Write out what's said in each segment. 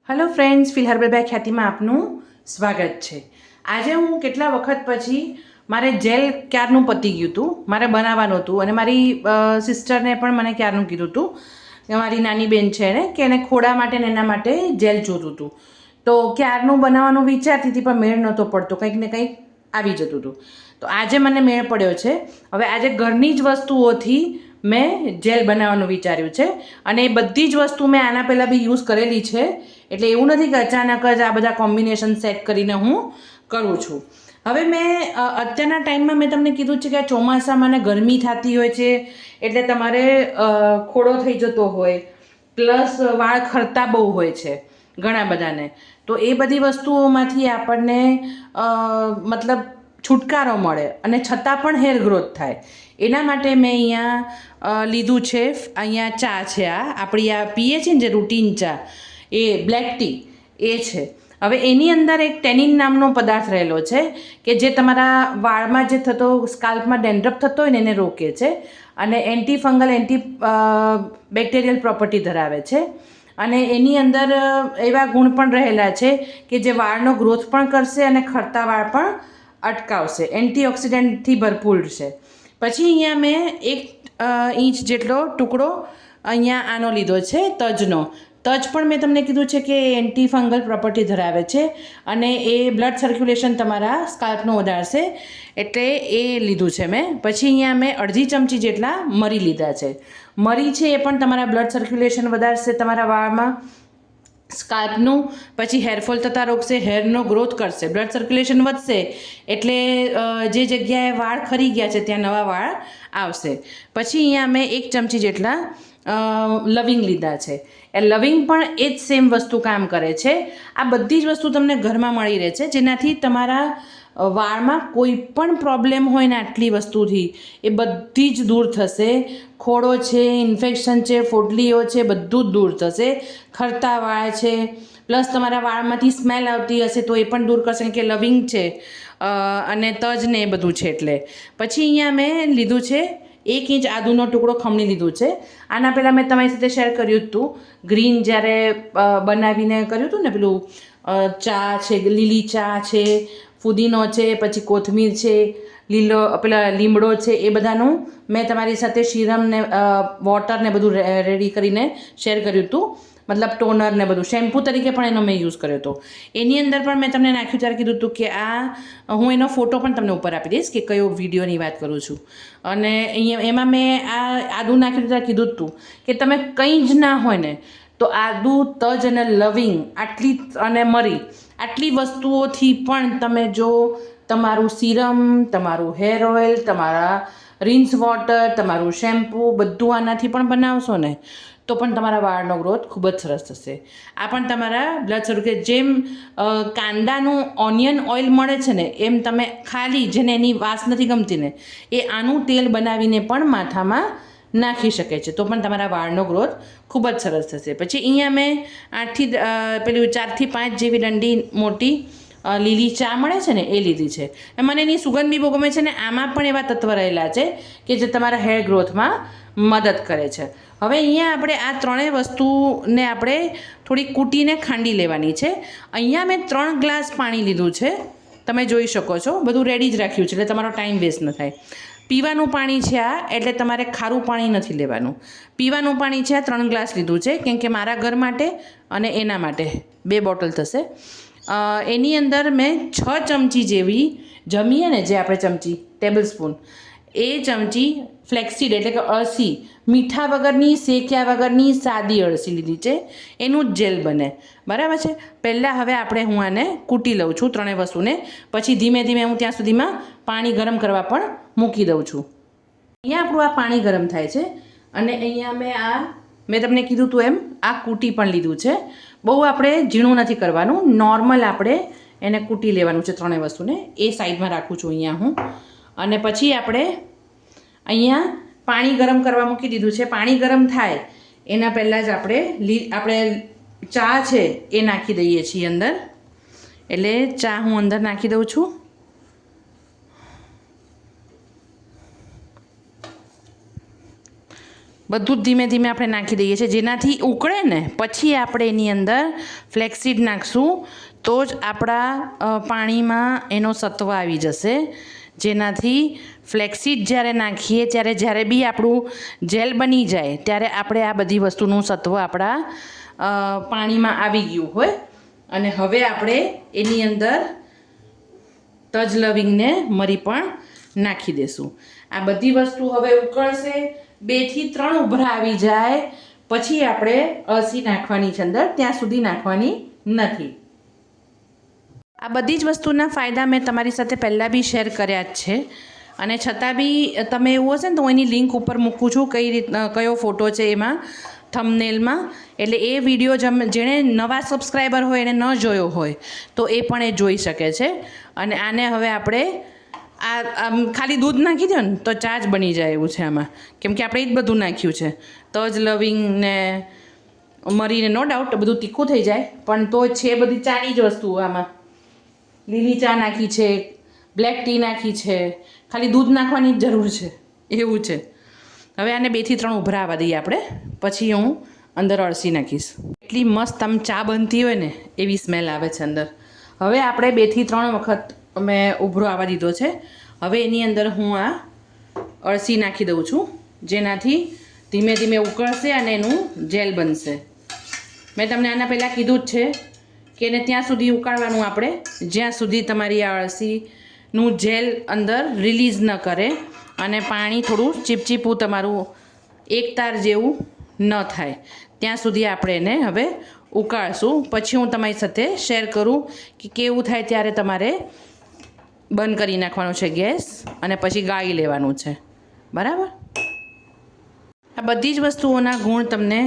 Hello friends, fill હર્બલબાય ખ્યાતિમાં આપનું સ્વાગત છે। આજે હું કેટલા વખત પછી મારે જેલ ક્યારનું પતી ગયું હતું, મારે બનાવવાનું હતું અને મારી સિસ્ટરને પણ મને ક્યારનું કીધું હતું કે મારી નાની બેન છે ને કે એને ખોડા માટે ને એના માટે જેલ જોતું હતું। તો ક્યારનું બનાવવાનું વિચારતી હતી પણ મેળ નહોતો પડતો, કંઈક ને કંઈક આવી જતું હતું। તો આજે મને મેળ પડ્યો છે। હવે આજે ઘરની જ વસ્તુઓથી મેં જેલ બનાવવાનું વિચાર્યું છે અને એ બધી જ વસ્તુ મેં આના પહેલાં બી યુઝ કરેલી છે, એટલે એવું નથી કે અચાનક જ આ બધા કોમ્બિનેશન સેટ કરીને હું કરું છું। હવે મેં અત્યારના ટાઈમમાં મેં તમને કીધું છે કે આ ચોમાસામાં ને ગરમી થતી હોય છે, એટલે તમારે ખોડો થઈ જતો હોય, પ્લસ વાળ ખરતા બહુ હોય છે ઘણા બધાને। તો એ બધી વસ્તુઓમાંથી આપણને મતલબ છુટકારો મળે અને છતાં પણ હેર ગ્રોથ થાય, એના માટે મેં અહીંયા લીધું છે। અહીંયા ચા છે, આ આપણી આ પીએ છીએ ને જે રૂટીન ચા, એ બ્લેક ટી એ છે। હવે એની અંદર એક ટેનિન નામનો પદાર્થ રહેલો છે કે જે તમારા વાળમાં જે થતો સ્કાલ્પમાં ડેન્ડ્રફ થતો હોય ને એને રોકે છે અને anti fungal anti bacterial property ધરાવે છે અને એની અંદર એવા ગુણ પણ રહેલા છે કે જે વાળનો ગ્રોથ પણ કરશે અને ખરતા વાળ પણ અટકાવશે, એન્ટીઓક્સિડન્ટથી ભરપૂર છે। પછી અહીંયા મેં 1 ઇંચ જેટલો ટુકડો અહીંયા આનો લીધો છે તજનો। તજ પણ મેં તમને કીધું છે કે એન્ટી ફંગલ પ્રોપર્ટી ધરાવે છે અને એ બ્લડ સર્ક્યુલેશન તમારા સ્કાલ્પનું વધારશે, એટલે એ લીધું છે મેં। પછી અહીંયા મેં 1/2 ચમચી જેટલા મરી લીધા છે। મરી છે એ પણ તમારા બ્લડ સર્ક્યુલેશન વધારશે તમારા વાળમાં, સ્કાલ્પનું, પછી હેરફોલ થતાં રોકશે, હેરનો ગ્રોથ કરશે, બ્લડ સર્ક્યુલેશન વધશે એટલે જે જગ્યાએ વાળ ખરી ગયા છે ત્યાં નવા વાળ આવશે। પછી અહીંયા મેં 1 ચમચી જેટલા લવિંગ લીધા છે। એ લવિંગ પણ એ જ સેમ વસ્તુ કામ કરે છે। આ બધી જ વસ્તુ તમને ઘરમાં મળી રહે છે, જેનાથી તમારા વાળમાં કોઈ પણ પ્રોબ્લેમ હોય ને આટલી વસ્તુથી એ બધી જ દૂર થશે। ખોડો છે, ઇન્ફેક્શન છે, ફોડલીઓ છે, બધું જ દૂર થશે। ખરતા વાળ છે, પ્લસ તમારા વાળમાંથી સ્મેલ આવતી હશે તો એ પણ દૂર કરશે કે લવિંગ છે અને તજ ને એ બધું છે એટલે। પછી અહીંયા મેં લીધું છે 1 ઇંચ આદુનો ટુકડો ખમણી લીધું છે। આના પહેલાં મેં તમારી સાથે શેર કર્યું હતું, ગ્રીન જ્યારે બનાવીને કર્યું હતું ને પેલું ચા છે, લીલી ચા છે, ફુદીનો છે, પછી કોથમીર છે, પેલા લીમડો છે, એ બધાનું મેં તમારી સાથે શીરમ ને વોટર ને બધું રેડી કરીને શેર કર્યું હતું, મતલબ ટોનર ને બધું, શેમ્પૂ તરીકે પણ એનો મેં યુઝ કર્યો હતો। એની અંદર પણ મેં તમને નાખ્યું ત્યારે કીધું હતું કે આ હું એનો ફોટો પણ તમને ઉપર આપી દઈશ કે કયો વિડીયોની વાત કરું છું। અને અહીંયા એમાં મેં આ આદું નાખ્યું ત્યારે કીધું હતું કે તમે કંઈ જ ના હોય ને તો આદુ, તજ અને લવિંગ આટલી અને મરી આટલી વસ્તુઓથી પણ તમે જો તમારું સીરમ, તમારું હેર ઓઇલ, તમારા રિન્સ વોટર, તમારું શેમ્પૂ બધું આનાથી પણ બનાવશો ને તો પણ તમારા વાળનો ગ્રોથ ખૂબ જ સરસ થશે। આ પણ તમારા બ્લડ સર્ક્યુલેશન, જેમ કાંદાનું ઓનિયન ઓઇલ મળે છે ને એમ તમે ખાલી જેને એની વાસ નથી ગમતી ને એ આનું તેલ બનાવીને પણ માથામાં નાખી શકે છે તો પણ તમારા વાળનો ગ્રોથ ખૂબ જ સરસ થશે। પછી અહીંયા મેં 4 થી 5 જેવી ડંડી મોટી લીલી ચા મળે છે ને એ લીધી છે। મને એની સુગંધ બી બહુ ગમે છે ને આમાં પણ એવા તત્વ રહેલા છે કે જે તમારા હેર ગ્રોથમાં મદદ કરે છે। હવે અહીંયા આપણે આ ત્રણેય વસ્તુને આપણે થોડી કૂટીને ખાંડી લેવાની છે। અહીંયા મેં 3 ગ્લાસ પાણી લીધું છે, તમે જોઈ શકો છો, બધું રેડી જ રાખ્યું છે એટલે તમારો ટાઈમ વેસ્ટ ન થાય। પીવાનું પાણી છે આ, એટલે તમારે ખારું પાણી નથી લેવાનું, પીવાનું પાણી છે આ 3 ગ્લાસ લીધું છે, કેમ કે મારા ઘર માટે અને એના માટે 2 બોટલ થશે। એની અંદર મેં 6 ચમચી જેવી, જમીએ ને જે આપણે ચમચી ટેબલ સ્પૂન, એ ચમચી ફ્લેક્સીડ એટલે કે અળસી, મીઠા વગરની, શેક્યા વગરની સાદી અળસી લીધી છે, એનું જ જેલ બને, બરાબર છે। પહેલાં હવે હું આને કૂટી લઉં છું ત્રણેય વસ્તુને, પછી ધીમે ધીમે હું ત્યાં સુધીમાં પાણી ગરમ કરવા પણ મૂકી દઉં છું। અહીંયા આપણું આ પાણી ગરમ થાય છે અને અહીંયા મેં તમને કીધું હતું એમ આ કૂટી પણ લીધું છે। બહુ આપણે ઝીણું નથી કરવાનું, નોર્મલ આપણે એને કૂટી લેવાનું છે ત્રણેય વસ્તુને। એ સાઈડમાં રાખું છું અહીંયા હું, અને પછી આપણે અહીંયા પાણી ગરમ કરવા મૂકી દીધું છે। પાણી ગરમ થાય એના પહેલાં જ આપણે ચા છે એ નાખી દઈએ છીએ અંદર, એટલે ચા હું અંદર નાખી દઉં છું। બધું જ ધીમે ધીમે આપણે નાખી દઈએ છીએ, જેનાથી ઉકળે ને પછી આપણે એની અંદર ફ્લેક્સીડ નાખશું તો જ આપણા પાણીમાં એનો સત્વ આવી જશે, જેનાથી ફ્લેક્સીડ જ્યારે નાખીએ ત્યારે જ્યારે બી આપણું જેલ બની જાય ત્યારે આપણે આ બધી વસ્તુનું સત્વ આપણા પાણીમાં આવી ગયું હોય. અને હવે આપણે એની અંદર તજ લવિંગને મરી પણ નાખી દેશું. આ બધી વસ્તુ હવે ઉકળશે, 2 થી 3 ઉભરા આવી જાય પછી આપણે અળસી નાખવાની છે અંદર, ત્યાં સુધી નાખવાની નથી. આ બધી જ વસ્તુના ફાયદા મેં તમારી સાથે પહેલાં બી શેર કર્યા જ છે, અને છતાં બી તમે એવું હશે ને તો હું એની લિંક ઉપર મૂકું છું, કઈ રીતના કયો ફોટો છે એમાં થંબનેલમાં, એટલે એ વિડીયો જેણે નવા સબસ્ક્રાઈબર હોય એને ન જોયો હોય તો એ પણ એ જોઈ શકે છે. અને આને હવે આપણે આમ ખાલી દૂધ નાખી દો ને તો ચા જ બની જાય એવું છે આમાં, કેમ કે આપણે એ જ બધું નાખ્યું છે, તજ લવિંગ ને મરીને. નો ડાઉટ બધું તીખું થઈ જાય પણ તો છે બધી ચાની જ વસ્તુઓ. આમાં લીલી ચા નાખી છે, બ્લેક ટી નાખી છે, ખાલી દૂધ નાખવાની જ જરૂર છે એવું છે. હવે આને 2 થી 3 ઉભરા આવવા દઈએ આપણે, પછી હું અંદર અળસી નાખીશ. એટલી મસ્ત આમ ચા બનતી હોય ને એવી સ્મેલ આવે છે અંદર. હવે આપણે 2 થી 3 વખત મેં ઉભરો આવવા દીધો છે. હવે એની અંદર હું આ અળસી નાખી દઉં છું, જેનાથી ધીમે ધીમે ઉકળશે અને એનું જેલ બનશે. મેં તમને આના પહેલાં કીધું જ છે કે એને ત્યાં સુધી ઉકાળવાનું આપણે જ્યાં સુધી તમારી આ અળસીનું જેલ અંદર રિલીઝ ન કરે અને પાણી થોડું ચીપચીપું તમારું એકતાર જેવું ન થાય ત્યાં સુધી આપણે એને હવે ઉકાળશું. પછી હું તમારી સાથે શેર કરું કે કેવું થાય ત્યારે તમારે બંધ કરી નાખવાનું છે ગેસ અને પછી ગાળી લેવાનું છે. બરાબર? આ બધી જ વસ્તુઓના ગુણ તમને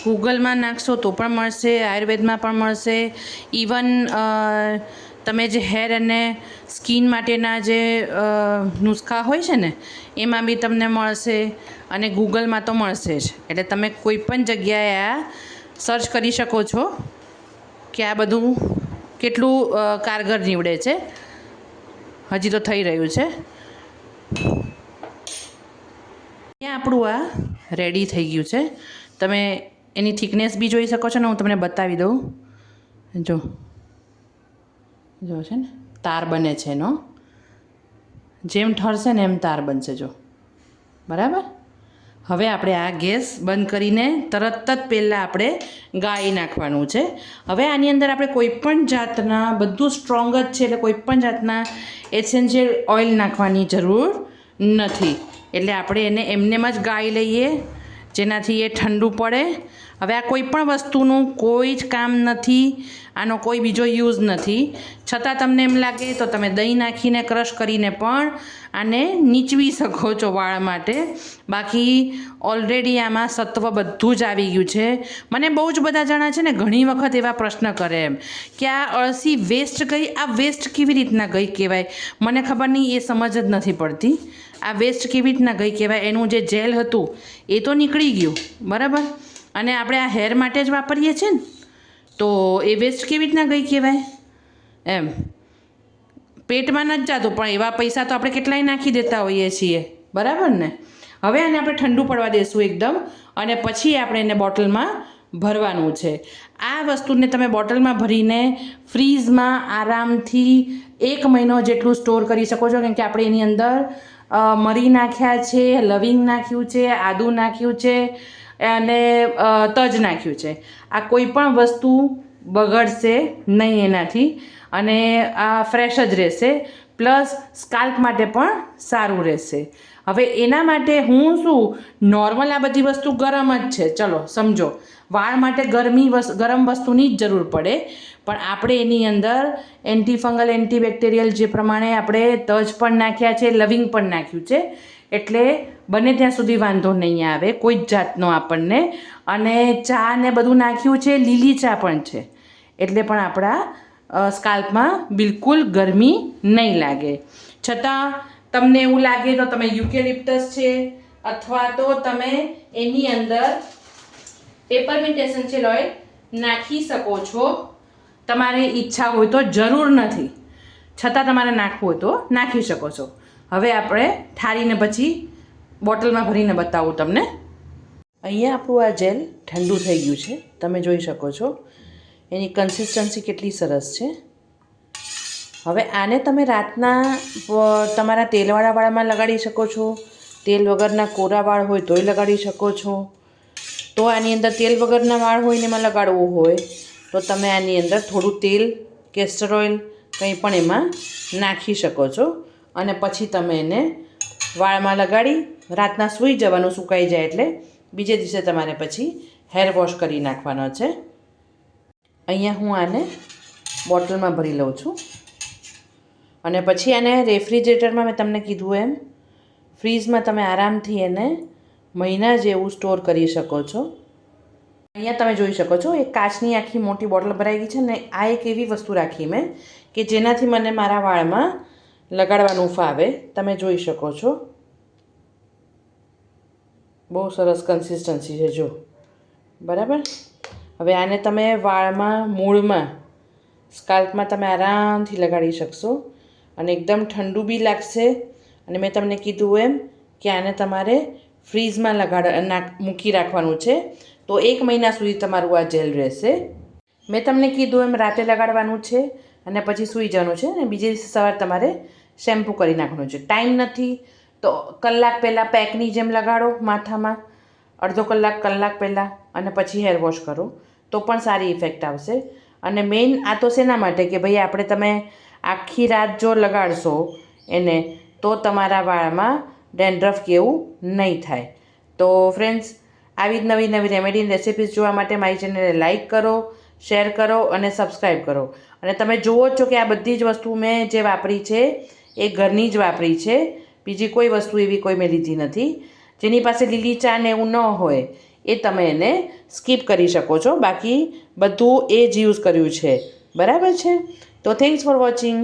ગૂગલમાં નાખશો તો પણ મળશે, આયુર્વેદમાં પણ મળશે, ઇવન તમે જે હેર અને સ્કિન માટેના જે નુસ્ખા હોય છે ને એમાં બી તમને મળશે, અને ગૂગલમાં તો મળશે જ. એટલે તમે કોઈ પણ જગ્યાએ આ સર્ચ કરી શકો છો કે આ બધું કેટલું કારગર નીવડે છે. હજી તો થઈ રહ્યું છે. અહીંયા આપણું આ રેડી થઈ ગયું છે. તમે એની થિકનેસ બી જોઈ શકો છો ને, હું તમને બતાવી દઉં. જો છે ને તાર બને છે એનો, જેમ ઠરશે ને એમ તાર બનશે. જો બરાબર. હવે આપણે આ ગેસ બંધ કરીને તરત જ પહેલાં આપણે ગાળી નાખવાનું છે. હવે આની અંદર આપણે કોઈપણ જાતના, બધું સ્ટ્રોંગ જ છે એટલે કોઈપણ જાતના એસેન્શિયલ ઓઇલ નાખવાની જરૂર નથી. એટલે આપણે એને એમનેમ જ ગાળી લઈએ જેનાથી એ ઠંડુ પડે. હવે આ કોઈ પણ વસ્તુનું કોઈ જ કામ નથી, આનો કોઈ બીજો યુઝ નથી. છતાં તમને એમ લાગે તો તમે દહીં નાખીને ક્રશ કરીને પણ આને નીચવી શકો છો વાળ માટે. બાકી ઓલરેડી આમાં સત્વ બધું જ આવી ગયું છે. મને બહુ જ બધા જણા છે ને ઘણી વખત એવા પ્રશ્ન કરે એમ કે આ અળસી વેસ્ટ ગઈ, આ વેસ્ટ કેવી રીતના ગઈ કહેવાય? મને ખબર નહીં, એ સમજ જ નથી પડતી. આ વેસ્ટ કેવી રીતના ગઈ કહેવાય? એનું જે જેલ હતું એ તો નીકળી ગયું, બરાબર, અને આપણે આ હેર માટે જ વાપરીએ છીએ ને, તો એ વેસ્ટ કેવી રીતના ગઈ કહેવાય? એમ પેટમાં નથી જતું, પણ એવા પૈસા તો આપણે કેટલાય નાખી દેતા હોઈએ છીએ, બરાબર ને? હવે આને આપણે ઠંડુ પડવા દઈશું એકદમ, અને પછી આપણે એને બોટલમાં ભરવાનું છે. આ વસ્તુને તમે બોટલમાં ભરીને ફ્રીઝમાં આરામથી 1 મહિનો જેટલું સ્ટોર કરી શકો છો, કેમ કે આપણે એની અંદર મરી નાખ્યા છે, લવિંગ નાખ્યું છે, આદું નાખ્યું છે અને તજ નાખ્યું છે. આ કોઈ પણ વસ્તુ બગડશે નહીં એનાથી, અને આ ફ્રેશ જ રહેશે. પ્લસ સ્કાલ્પ માટે પણ સારું રહેશે. હવે એના માટે હું શું, નોર્મલ આ બધી વસ્તુ ગરમ જ છે, ચલો સમજો, વાળ માટે ગરમ વસ્તુની જ જરૂર પડે, પણ આપણે એની અંદર એન્ટીફંગલ, એન્ટીબેક્ટેરિયલ જે પ્રમાણે આપણે તજ પણ નાખ્યા છે, લવિંગ પણ નાખ્યું છે, એટલે બને ત્યાં સુધી વાંધો નહીં આવે કોઈ જ જાતનો આપણને. અને ચા ને બધું નાખ્યું છે, લીલી ચા પણ છે, એટલે પણ આપણા સ્કાલ્પમાં બિલકુલ ગરમી નહીં લાગે. છતાં તમને એવું લાગે તો તમે યુકેલિપ્ટસ છે અથવા તો તમે એની અંદર પેપરમિન્ટ એસેન્શિયલ ઓઇલ નાખી શકો છો. તમારે ઈચ્છા હોય તો, જરૂર નથી, છતાં તમારે નાખવું હોય તો નાખી શકો છો. હવે આપણે ઠારીને પછી બોટલમાં ભરીને બતાવું તમને. અહીંયા આપણું આ જેલ ઠંડુ થઈ ગયું છે, તમે જોઈ શકો છો એની કન્સિસ્ટન્સી કેટલી સરસ છે. હવે આને તમે રાતના તમારા તેલવાળા વાળમાં લગાડી શકો છો, તેલ વગરના કોરા વાળ હોય તોય લગાડી શકો છો. તો આની અંદર તેલ વગરના વાળ હોય ને એમાં લગાડવું હોય તો તમે આની અંદર થોડું તેલ, કેસ્ટર ઓઇલ કંઈ પણ એમાં નાખી શકો છો અને પછી તમે એને વાળમાં લગાડી રાતના સૂઈ જવાનું, સુકાઈ જાય એટલે બીજે દિવસે તમારે પછી હેર વોશ કરી નાખવાનો છે. અહીંયા હું આને બોટલમાં ભરી લઉં છું અને પછી આને રેફ્રિજરેટરમાં મેં તમને કીધું એમ ફ્રીઝમાં તમે આરામથી એને મહિના જેવું સ્ટોર કરી શકો છો. અહીંયા તમે જોઈ શકો છો એક કાચની આખી મોટી બોટલ ભરાઈ ગઈ છે ને આ એક એવી વસ્તુ રાખી મેં કે જેનાથી મને મારા વાળમાં લગાડવાનું ફાવે. તમે જોઈ શકો છો બહુ સરસ કન્સિસ્ટન્સી છે જો, બરાબર. હવે આને તમે વાળમાં, મૂળમાં, સ્કાલ્પમાં તમે આરામથી લગાડી શકશો અને એકદમ ઠંડુ બી લાગશે. અને મેં તમને કીધું એમ કે આને તમારે ફ્રીઝમાં મૂકી રાખવાનું છે તો 1 મહિના સુધી તમારું આ જેલ રહેશે. મેં તમને કીધું એમ રાતે લગાડવાનું છે અને પછી સૂઈ જવાનું છે અને બીજે દિવસે સવારે તમારે શેમ્પૂ કરી નાખવાનું છે. ટાઈમ નથી તો કલાક પહેલાં પેકની જેમ લગાડો માથામાં, અડધો કલાક પહેલાં અને પછી હેર વોશ કરો તો પણ સારી ઇફેક્ટ આવશે. અને મેઇન આ તો શેના માટે કે ભાઈ આપણે તમે આખી રાત જો લગાડશો એને તો તમારા વાળમાં ડેન્ડ્રફ કે એવું નહીં થાય. તો ફ્રેન્ડ્સ, આવી જ નવી નવી રેમેડી રેસિપીઝ જોવા માટે મારી ચેનલને લાઇક કરો, શેર કરો અને સબસ્ક્રાઈબ કરો. અને તમે જુઓ છો કે આ બધી જ વસ્તુ મેં જે વાપરી છે એ ઘરની જ વાપરી છે, બીજી કોઈ વસ્તુ એવી કોઈ મેં લીધી નથી. જેની પાસે લીલી ચા ને એવું ન હોય એ તમે એને સ્કીપ કરી શકો છો, બાકી બધું એ જ યુઝ કર્યું છે, બરાબર છે. તો થેન્ક્સ ફોર વોચિંગ.